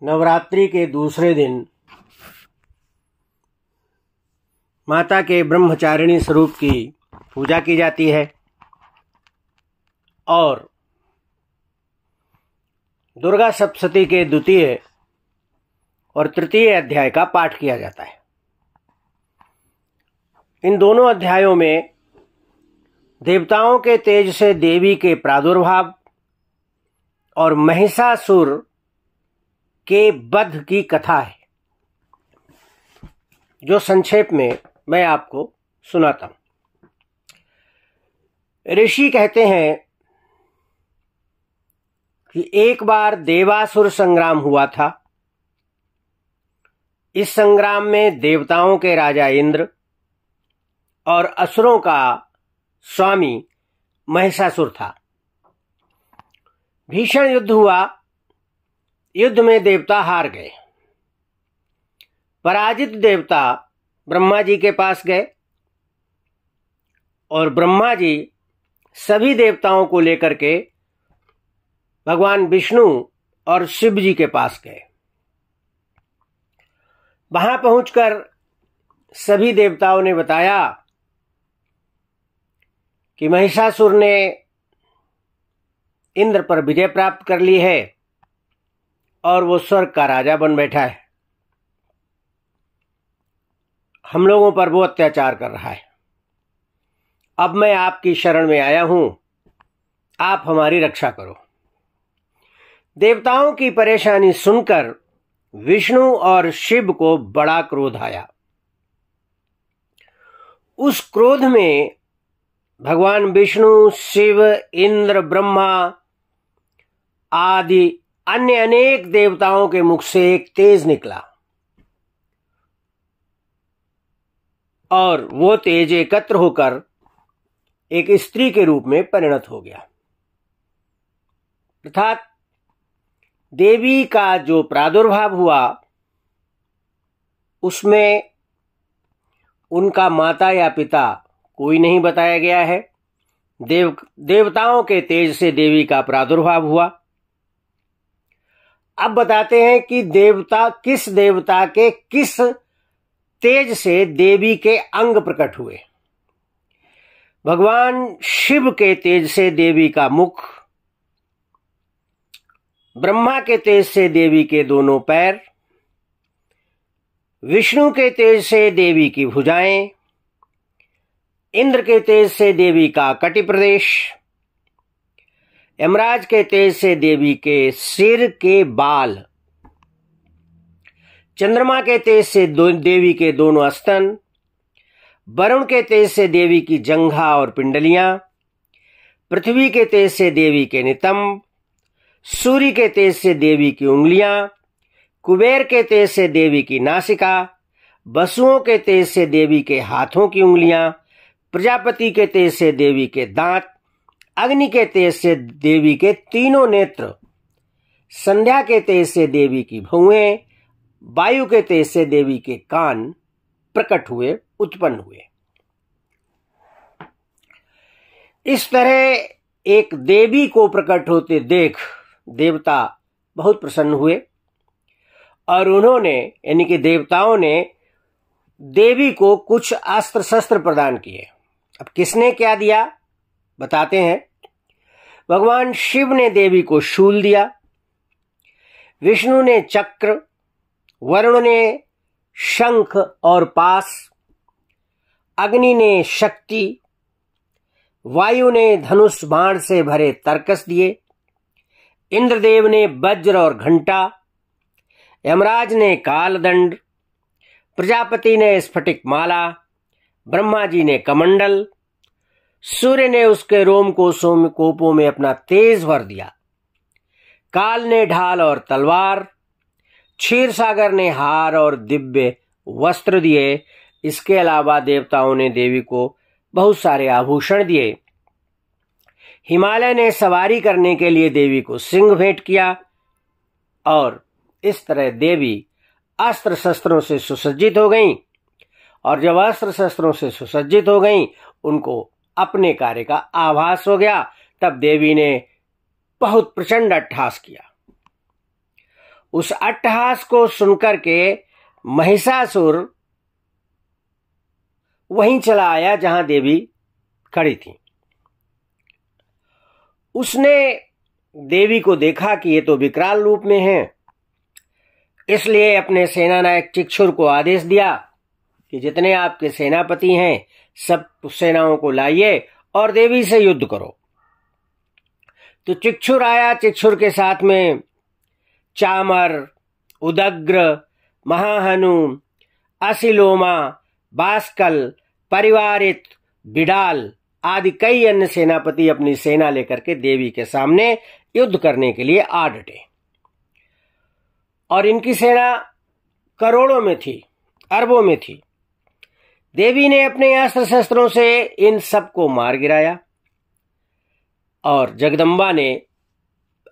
नवरात्रि के दूसरे दिन माता के ब्रह्मचारिणी स्वरूप की पूजा की जाती है और दुर्गा सप्तशती के द्वितीय और तृतीय अध्याय का पाठ किया जाता है। इन दोनों अध्यायों में देवताओं के तेज से देवी के प्रादुर्भाव और महिषासुर के वध की कथा है, जो संक्षेप में मैं आपको सुनाता हूं। ऋषि कहते हैं कि एक बार देवासुर संग्राम हुआ था। इस संग्राम में देवताओं के राजा इंद्र और असुरों का स्वामी महिषासुर था। भीषण युद्ध हुआ। युद्ध में देवता हार गए। पराजित देवता ब्रह्मा जी के पास गए और ब्रह्मा जी सभी देवताओं को लेकर के भगवान विष्णु और शिव जी के पास गए। वहां पहुंचकर सभी देवताओं ने बताया कि महिषासुर ने इंद्र पर विजय प्राप्त कर ली है और वो स्वर्ग का राजा बन बैठा है। हम लोगों पर वो अत्याचार कर रहा है। अब मैं आपकी शरण में आया हूं, आप हमारी रक्षा करो। देवताओं की परेशानी सुनकर विष्णु और शिव को बड़ा क्रोध आया। उस क्रोध में भगवान विष्णु, शिव, इंद्र, ब्रह्मा आदि अन्य अनेक देवताओं के मुख से एक तेज निकला और वो तेज एकत्र होकर एक स्त्री के रूप में परिणत हो गया। अर्थात देवी का जो प्रादुर्भाव हुआ उसमें उनका माता या पिता कोई नहीं बताया गया है। देवताओं के तेज से देवी का प्रादुर्भाव हुआ। अब बताते हैं कि किस देवता के किस तेज से देवी के अंग प्रकट हुए। भगवान शिव के तेज से देवी का मुख, ब्रह्मा के तेज से देवी के दोनों पैर, विष्णु के तेज से देवी की भुजाएं, इंद्र के तेज से देवी का कटि प्रदेश, यमराज के तेज से देवी के सिर के बाल, चंद्रमा के तेज से देवी के दोनों स्तन, वरुण के तेज से देवी की जंघा और पिंडलियां, पृथ्वी के तेज से देवी के नितंब, सूर्य के तेज से देवी की उंगलियां, कुबेर के तेज से देवी की नासिका, वसुओं के तेज से देवी के हाथों की उंगलियां, प्रजापति के तेज से देवी के दांत, अग्नि के तेज से देवी के तीनों नेत्र, संध्या के तेज से देवी की भौहें, वायु के तेज से देवी के कान प्रकट हुए, उत्पन्न हुए। इस तरह एक देवी को प्रकट होते देख देवता बहुत प्रसन्न हुए और उन्होंने यानी कि देवताओं ने देवी को कुछ अस्त्र शस्त्र प्रदान किए। अब किसने क्या दिया बताते हैं। भगवान शिव ने देवी को शूल दिया, विष्णु ने चक्र, वरुण ने शंख और पास, अग्नि ने शक्ति, वायु ने धनुष बाण से भरे तरकस दिए, इंद्रदेव ने वज्र और घंटा, यमराज ने कालदंड, प्रजापति ने स्फटिक माला, ब्रह्मा जी ने कमंडल, सूर्य ने उसके रोम कोपों में अपना तेज भर दिया, काल ने ढाल और तलवार, क्षीर सागर ने हार और दिव्य वस्त्र दिए। इसके अलावा देवताओं ने देवी को बहुत सारे आभूषण दिए। हिमालय ने सवारी करने के लिए देवी को सिंह भेंट किया और इस तरह देवी अस्त्र शस्त्रों से सुसज्जित हो गईं और जब अस्त्र शस्त्रों से सुसज्जित हो गईं, उनको अपने कार्य का आभास हो गया। तब देवी ने बहुत प्रचंड अट्टहास किया उस अट्टहास को सुनकर के महिषासुर वहीं चला आया जहां देवी खड़ी थी। उसने देवी को देखा कि ये तो विकराल रूप में है, इसलिए अपने सेनानायक चिक्षुर को आदेश दिया कि जितने आपके सेनापति हैं सब सेनाओं को लाइए और देवी से युद्ध करो। तो चिक्षुर आया। चिक्षुर के साथ में चामर, उदग्र, महाहनु, असिलोमा, बास्कल, परिवारित, बिडाल आदि कई अन्य सेनापति अपनी सेना लेकर के देवी के सामने युद्ध करने के लिए आ डटे। और इनकी सेना करोड़ों में थी, अरबों में थी। देवी ने अपने अस्त्र शस्त्रों से इन सबको मार गिराया और जगदम्बा ने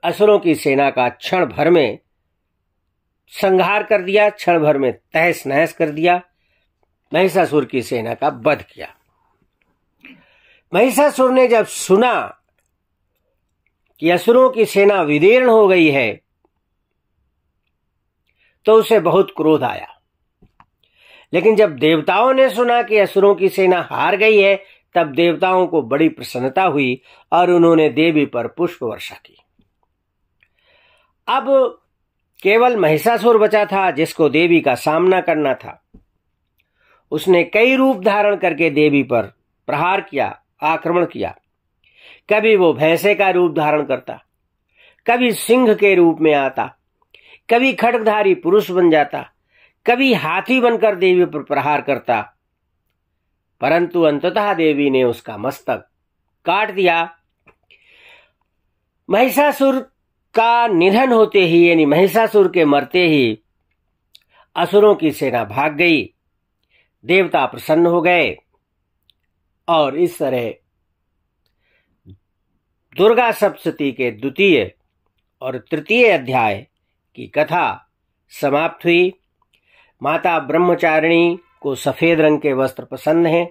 असुरों की सेना का क्षण भर में संहार कर दिया, क्षण भर में तहस नहस कर दिया। महिषासुर की सेना का वध किया। महिषासुर ने जब सुना कि असुरों की सेना विदीर्ण हो गई है तो उसे बहुत क्रोध आया। लेकिन जब देवताओं ने सुना कि असुरों की सेना हार गई है तब देवताओं को बड़ी प्रसन्नता हुई और उन्होंने देवी पर पुष्प वर्षा की। अब केवल महिषासुर बचा था जिसको देवी का सामना करना था। उसने कई रूप धारण करके देवी पर प्रहार किया, आक्रमण किया। कभी वो भैंसे का रूप धारण करता, कभी सिंह के रूप में आता, कभी खड्गधारी पुरुष बन जाता, कभी हाथी बनकर देवी पर प्रहार करता, परंतु अंततः देवी ने उसका मस्तक काट दिया। महिषासुर का निधन होते ही, यानी महिषासुर के मरते ही असुरों की सेना भाग गई। देवता प्रसन्न हो गए और इस तरह दुर्गा सप्तशती के द्वितीय और तृतीय अध्याय की कथा समाप्त हुई। माता ब्रह्मचारिणी को सफेद रंग के वस्त्र पसंद हैं,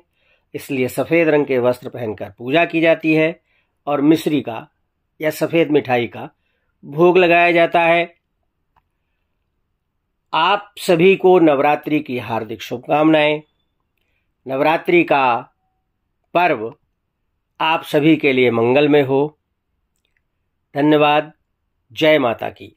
इसलिए सफेद रंग के वस्त्र पहनकर पूजा की जाती है और मिश्री का या सफेद मिठाई का भोग लगाया जाता है। आप सभी को नवरात्रि की हार्दिक शुभकामनाएं। नवरात्रि का पर्व आप सभी के लिए मंगलमय हो। धन्यवाद। जय माता की।